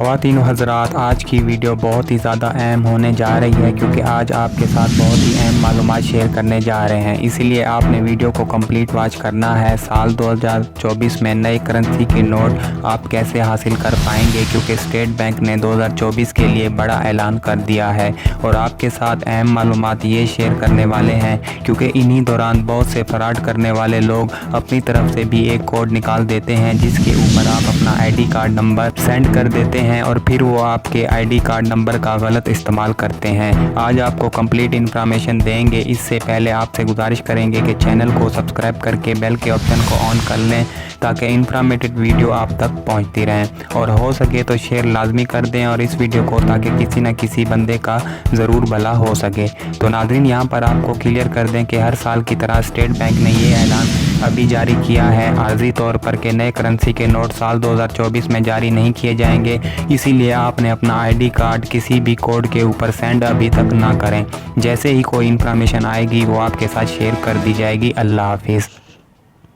خواتین و حضرات، آج کی ویڈیو بہت ہی زیادہ اہم ہونے جا رہی ہے کیونکہ آج آپ کے ساتھ بہت ہی اہم معلومات شیئر کرنے جا رہے ہیں، اسی لیے آپ نے ویڈیو کو کمپلیٹ واچ کرنا ہے۔ سال 2024 میں نئے کرنسی کے نوٹ آپ کیسے حاصل کر پائیں گے، کیونکہ اسٹیٹ بینک نے 2024 کے لیے بڑا اعلان کر دیا ہے اور آپ کے ساتھ اہم معلومات یہ شیئر کرنے والے ہیں کیونکہ انہی دوران بہت سے فراڈ کرنے والے لوگ اپنی طرف سے بھی ایک کوڈ نکال دیتے ہیں جس کے اوپر آپ اپنا I D card number send کر دیتے ہیں اور پھر وہ آپ کے آئی ڈی کارڈ نمبر کا غلط استعمال کرتے ہیں۔ آج آپ کو کمپلیٹ انفارمیشن دیں گے، اس سے پہلے آپ سے گزارش کریں گے کہ چینل کو سبسکرائب کر کے بیل کے آپشن کو آن کر لیں تاکہ انفارمیٹڈ ویڈیو آپ تک پہنچتی رہیں، اور ہو سکے تو شیئر لازمی کر دیں اور اس ویڈیو کو تاکہ کسی نہ کسی بندے کا ضرور بھلا ہو سکے۔ تو ناظرین، یہاں پر آپ کو کلیئر کر دیں کہ ہر سال کی طرح اسٹیٹ بینک نے یہ اعلان ابھی جاری کیا ہے عارضی طور پر کہ نئے کرنسی کے نوٹ سال 2024 میں جاری نہیں کیے جائیں گے، اسی لیے آپ نے اپنا آئی ڈی کارڈ کسی بھی کوڈ کے اوپر سینڈ ابھی تک نہ کریں۔ جیسے ہی کوئی انفارمیشن آئے گی وہ آپ کے ساتھ شیئر کر دی جائے گی۔ اللہ حافظ۔